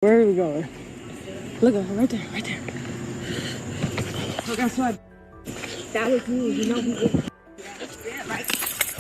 Where are we going? Look at her right there, right there. So guess what? That was me, you know who.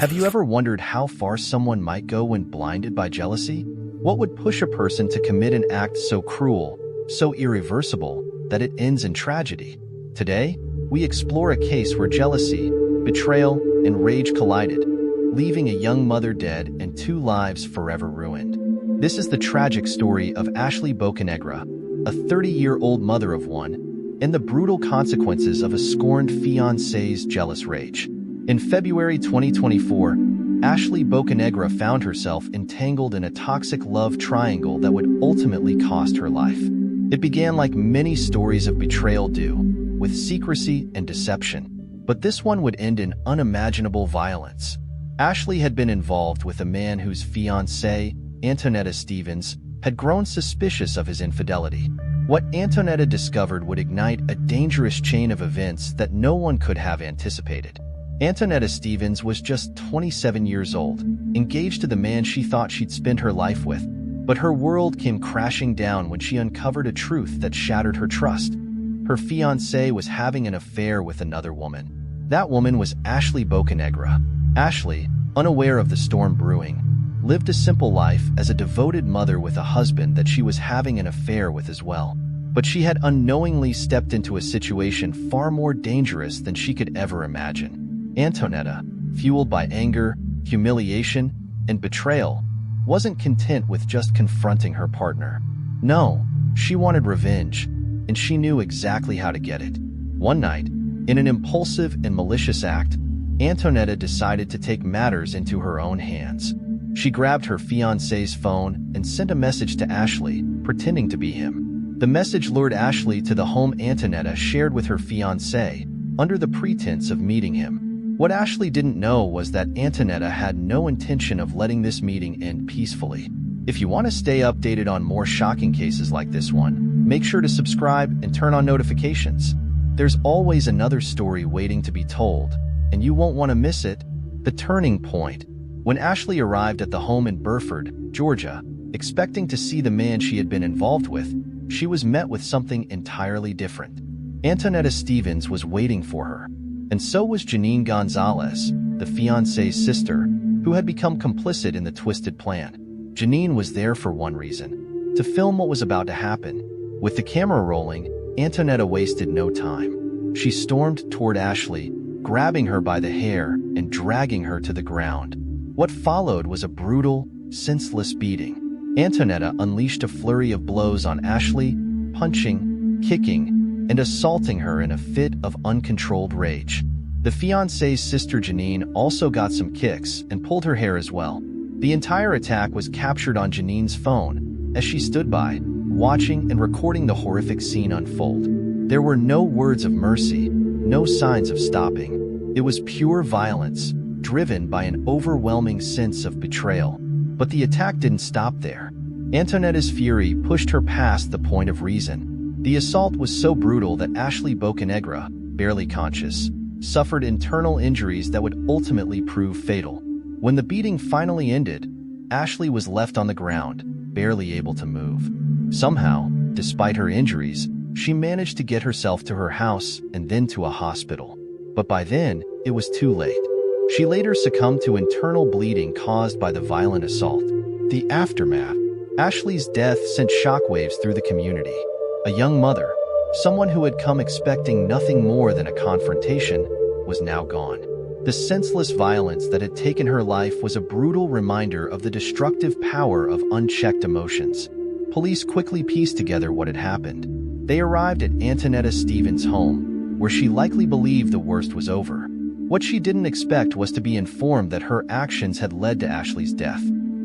Have you ever wondered how far someone might go when blinded by jealousy? What would push a person to commit an act so cruel, so irreversible, that it ends in tragedy? Today, we explore a case where jealousy, betrayal, and rage collided, leaving a young mother dead and two lives forever ruined. This is the tragic story of Ashley Bocanegra, a 30-year-old mother of one, and the brutal consequences of a scorned fiancé's jealous rage. In February 2024, Ashley Bocanegra found herself entangled in a toxic love triangle that would ultimately cost her life. It began like many stories of betrayal do, with secrecy and deception, but this one would end in unimaginable violence. Ashley had been involved with a man whose fiancé, Antonetta Stevens, had grown suspicious of his infidelity. What Antonetta discovered would ignite a dangerous chain of events that no one could have anticipated. Antonetta Stevens was just 27 years old, engaged to the man she thought she'd spend her life with, but her world came crashing down when she uncovered a truth that shattered her trust. Her fiancé was having an affair with another woman. That woman was Ashley Bocanegra. Ashley, unaware of the storm brewing, lived a simple life as a devoted mother with a husband that she was having an affair with as well. But she had unknowingly stepped into a situation far more dangerous than she could ever imagine. Antonetta, fueled by anger, humiliation, and betrayal, wasn't content with just confronting her partner. No, she wanted revenge, and she knew exactly how to get it. One night, in an impulsive and malicious act, Antonetta decided to take matters into her own hands. She grabbed her fiancé's phone and sent a message to Ashley, pretending to be him. The message lured Ashley to the home Antonetta shared with her fiancé, under the pretense of meeting him. What Ashley didn't know was that Antonetta had no intention of letting this meeting end peacefully. If you want to stay updated on more shocking cases like this one, make sure to subscribe and turn on notifications. There's always another story waiting to be told, and you won't want to miss it. The turning point. When Ashley arrived at the home in Burford, Georgia, expecting to see the man she had been involved with, she was met with something entirely different. Antonetta Stevens was waiting for her, and so was Janine Gonzalez, the fiancé's sister, who had become complicit in the twisted plan. Janine was there for one reason: to film what was about to happen. With the camera rolling, Antonetta wasted no time. She stormed toward Ashley, grabbing her by the hair and dragging her to the ground. What followed was a brutal, senseless beating. Antonetta unleashed a flurry of blows on Ashley, punching, kicking, and assaulting her in a fit of uncontrolled rage. The fiancé's sister Janine also got some kicks and pulled her hair as well. The entire attack was captured on Janine's phone as she stood by, watching and recording the horrific scene unfold. There were no words of mercy, no signs of stopping. It was pure violence, driven by an overwhelming sense of betrayal. But the attack didn't stop there. Antonetta's fury pushed her past the point of reason. The assault was so brutal that Ashley Bocanegra, barely conscious, suffered internal injuries that would ultimately prove fatal. When the beating finally ended, Ashley was left on the ground, barely able to move. Somehow, despite her injuries, she managed to get herself to her house and then to a hospital. But by then, it was too late. She later succumbed to internal bleeding caused by the violent assault. The aftermath. Ashley's death sent shockwaves through the community. A young mother, someone who had come expecting nothing more than a confrontation, was now gone. The senseless violence that had taken her life was a brutal reminder of the destructive power of unchecked emotions. Police quickly pieced together what had happened. They arrived at Antonetta Stevens' home, where she likely believed the worst was over. What she didn't expect was to be informed that her actions had led to Ashley's death.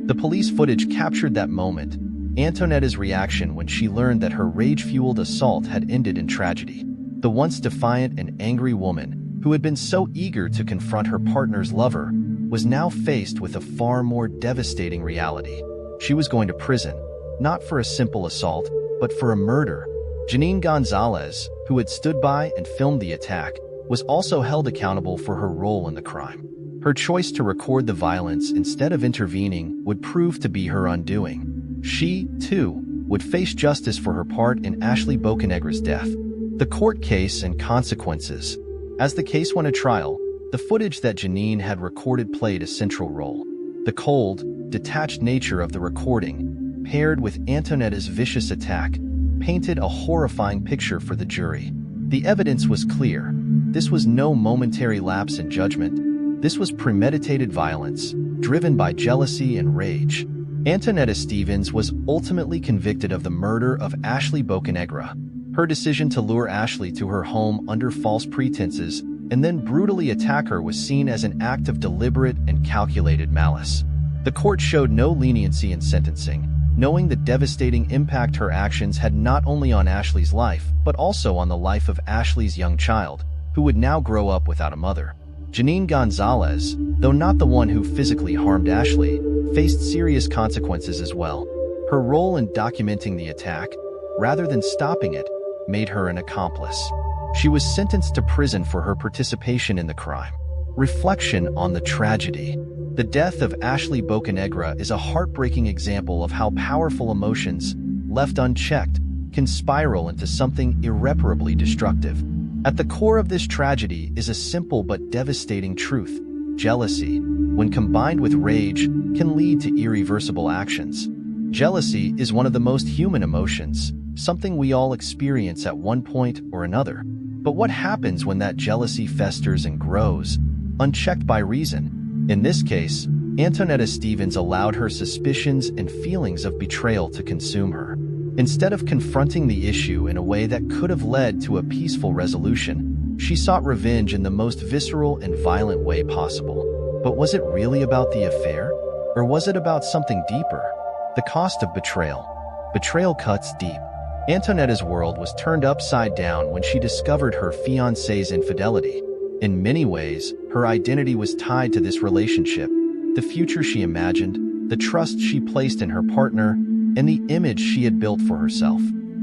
The police footage captured that moment, Antonetta's reaction when she learned that her rage-fueled assault had ended in tragedy. The once defiant and angry woman, who had been so eager to confront her partner's lover, was now faced with a far more devastating reality. She was going to prison, not for a simple assault, but for a murder. Janine Gonzalez, who had stood by and filmed the attack, was also held accountable for her role in the crime. Her choice to record the violence instead of intervening would prove to be her undoing. She, too, would face justice for her part in Ashley Bocanegra's death. The court case and consequences. As the case went to trial, the footage that Janine had recorded played a central role. The cold, detached nature of the recording, paired with Antonetta's vicious attack, painted a horrifying picture for the jury. The evidence was clear. This was no momentary lapse in judgment. This was premeditated violence, driven by jealousy and rage. Antonetta Stevens was ultimately convicted of the murder of Ashley Bocanegra. Her decision to lure Ashley to her home under false pretenses and then brutally attack her was seen as an act of deliberate and calculated malice. The court showed no leniency in sentencing, knowing the devastating impact her actions had not only on Ashley's life, but also on the life of Ashley's young child, who would now grow up without a mother. Janine Gonzalez, though not the one who physically harmed Ashley, faced serious consequences as well. Her role in documenting the attack, rather than stopping it, made her an accomplice. She was sentenced to prison for her participation in the crime. Reflection on the tragedy. The death of Ashley Bocanegra is a heartbreaking example of how powerful emotions, left unchecked, can spiral into something irreparably destructive. At the core of this tragedy is a simple but devastating truth. Jealousy, when combined with rage, can lead to irreversible actions. Jealousy is one of the most human emotions, something we all experience at one point or another. But what happens when that jealousy festers and grows, unchecked by reason? In this case, Antonetta Stevens allowed her suspicions and feelings of betrayal to consume her. Instead of confronting the issue in a way that could have led to a peaceful resolution, she sought revenge in the most visceral and violent way possible. But was it really about the affair? Or was it about something deeper? The cost of betrayal. Betrayal cuts deep. Antonetta's world was turned upside down when she discovered her fiancé's infidelity. In many ways, her identity was tied to this relationship, the future she imagined, the trust she placed in her partner, and the image she had built for herself.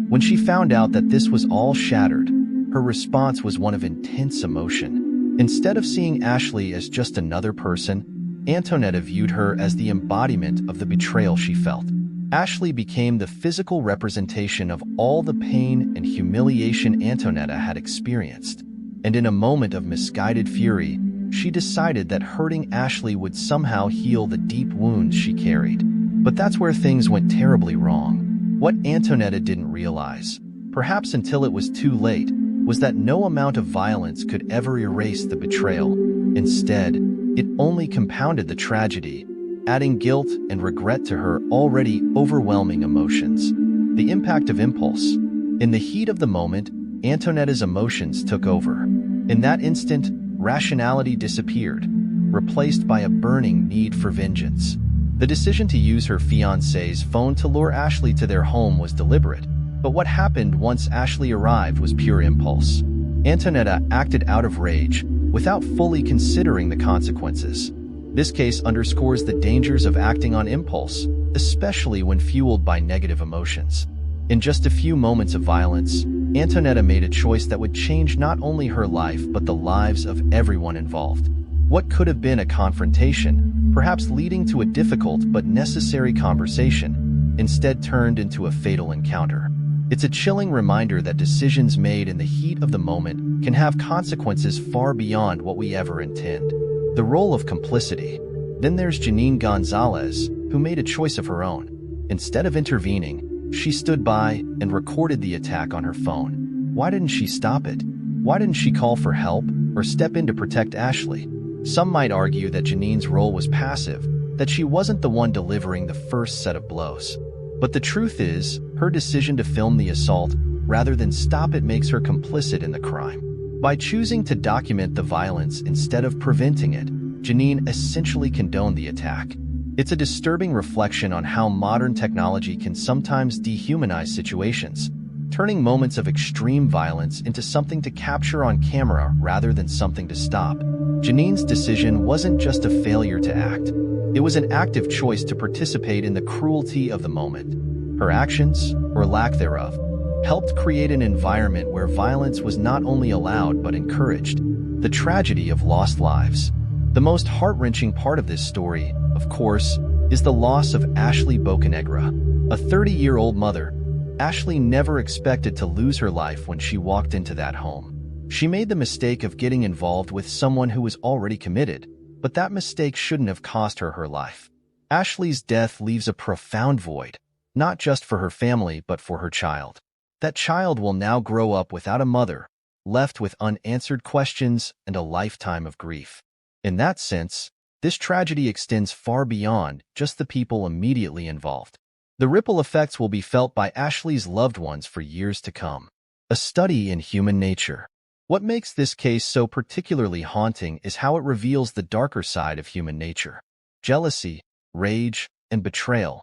When she found out that this was all shattered, her response was one of intense emotion. Instead of seeing Ashley as just another person, Antonetta viewed her as the embodiment of the betrayal she felt. Ashley became the physical representation of all the pain and humiliation Antonetta had experienced. And in a moment of misguided fury, she decided that hurting Ashley would somehow heal the deep wounds she carried. But that's where things went terribly wrong. What Antonetta didn't realize, perhaps until it was too late, was that no amount of violence could ever erase the betrayal. Instead, it only compounded the tragedy, adding guilt and regret to her already overwhelming emotions. The impact of impulse. In the heat of the moment, Antonetta's emotions took over. In that instant, rationality disappeared, replaced by a burning need for vengeance. The decision to use her fiancé's phone to lure Ashley to their home was deliberate, but what happened once Ashley arrived was pure impulse. Antonetta acted out of rage, without fully considering the consequences. This case underscores the dangers of acting on impulse, especially when fueled by negative emotions. In just a few moments of violence, Antonetta made a choice that would change not only her life but the lives of everyone involved. What could have been a confrontation, perhaps leading to a difficult but necessary conversation, instead turned into a fatal encounter. It's a chilling reminder that decisions made in the heat of the moment can have consequences far beyond what we ever intend. The role of complicity. Then there's Janine Gonzalez, who made a choice of her own. Instead of intervening, she stood by and recorded the attack on her phone. Why didn't she stop it? Why didn't she call for help or step in to protect Ashley? Some might argue that Janine's role was passive, that she wasn't the one delivering the first set of blows. But the truth is, her decision to film the assault rather than stop it makes her complicit in the crime. By choosing to document the violence instead of preventing it, Janine essentially condoned the attack. It's a disturbing reflection on how modern technology can sometimes dehumanize situations, turning moments of extreme violence into something to capture on camera rather than something to stop. Janine's decision wasn't just a failure to act. It was an active choice to participate in the cruelty of the moment. Her actions, or lack thereof, helped create an environment where violence was not only allowed but encouraged. The tragedy of lost lives. The most heart-wrenching part of this story, of course, is the loss of Ashley Bocanegra. A 30-year-old mother, Ashley never expected to lose her life when she walked into that home. She made the mistake of getting involved with someone who was already committed, but that mistake shouldn't have cost her her life. Ashley's death leaves a profound void, not just for her family but for her child. That child will now grow up without a mother, left with unanswered questions and a lifetime of grief. In that sense, this tragedy extends far beyond just the people immediately involved. The ripple effects will be felt by Ashley's loved ones for years to come. A study in human nature. What makes this case so particularly haunting is how it reveals the darker side of human nature. Jealousy, rage, and betrayal.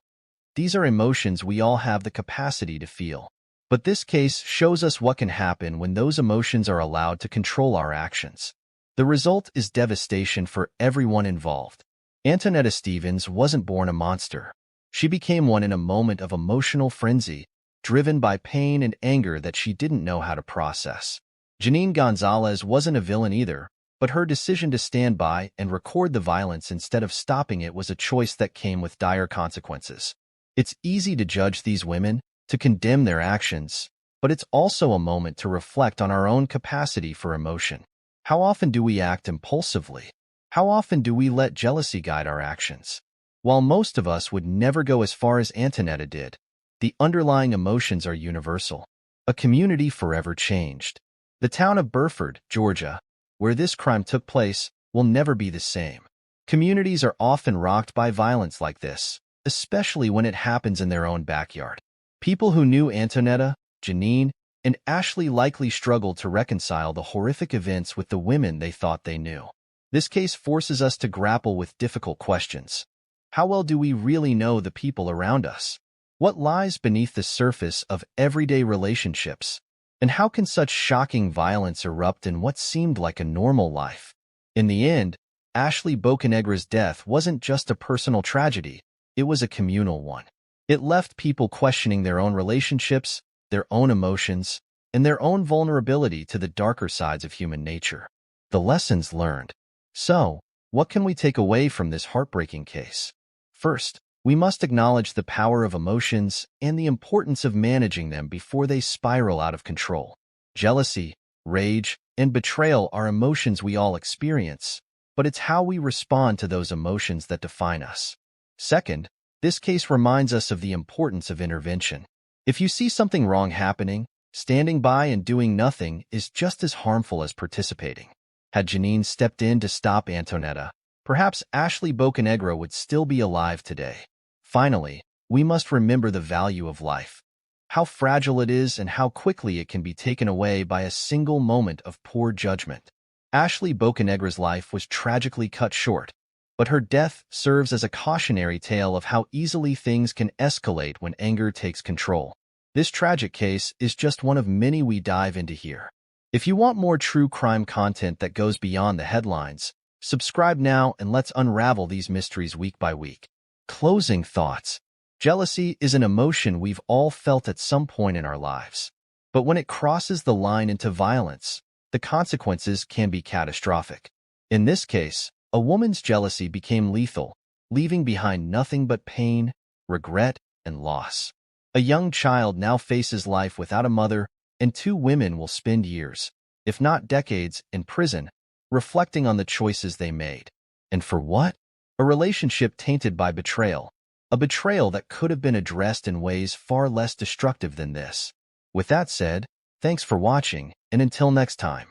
These are emotions we all have the capacity to feel. But this case shows us what can happen when those emotions are allowed to control our actions. The result is devastation for everyone involved. Antonetta Stevens wasn't born a monster. She became one in a moment of emotional frenzy, driven by pain and anger that she didn't know how to process. Janine Gonzalez wasn't a villain either, but her decision to stand by and record the violence instead of stopping it was a choice that came with dire consequences. It's easy to judge these women, to condemn their actions, but it's also a moment to reflect on our own capacity for emotion. How often do we act impulsively? How often do we let jealousy guide our actions? While most of us would never go as far as Antonetta did, the underlying emotions are universal. A community forever changed. The town of Burford, Georgia, where this crime took place, will never be the same. Communities are often rocked by violence like this, especially when it happens in their own backyard. People who knew Antonetta, Janine, and Ashley likely struggled to reconcile the horrific events with the women they thought they knew. This case forces us to grapple with difficult questions. How well do we really know the people around us? What lies beneath the surface of everyday relationships? And how can such shocking violence erupt in what seemed like a normal life? In the end, Ashley Bocanegra's death wasn't just a personal tragedy, it was a communal one. It left people questioning their own relationships, their own emotions, and their own vulnerability to the darker sides of human nature. The lessons learned. So, what can we take away from this heartbreaking case? First, we must acknowledge the power of emotions and the importance of managing them before they spiral out of control. Jealousy, rage, and betrayal are emotions we all experience, but it's how we respond to those emotions that define us. Second, this case reminds us of the importance of intervention. If you see something wrong happening, standing by and doing nothing is just as harmful as participating. Had Janine stepped in to stop Antonetta, perhaps Ashley Bocanegra would still be alive today. Finally, we must remember the value of life, how fragile it is and how quickly it can be taken away by a single moment of poor judgment. Ashley Bocanegra's life was tragically cut short, but her death serves as a cautionary tale of how easily things can escalate when anger takes control. This tragic case is just one of many we dive into here. If you want more true crime content that goes beyond the headlines, subscribe now and let's unravel these mysteries week by week. Closing thoughts. Jealousy is an emotion we've all felt at some point in our lives. But when it crosses the line into violence, the consequences can be catastrophic. In this case, a woman's jealousy became lethal, leaving behind nothing but pain, regret, and loss. A young child now faces life without a mother, and two women will spend years, if not decades, in prison, reflecting on the choices they made. And for what? A relationship tainted by betrayal. A betrayal that could have been addressed in ways far less destructive than this. With that said, thanks for watching, and until next time.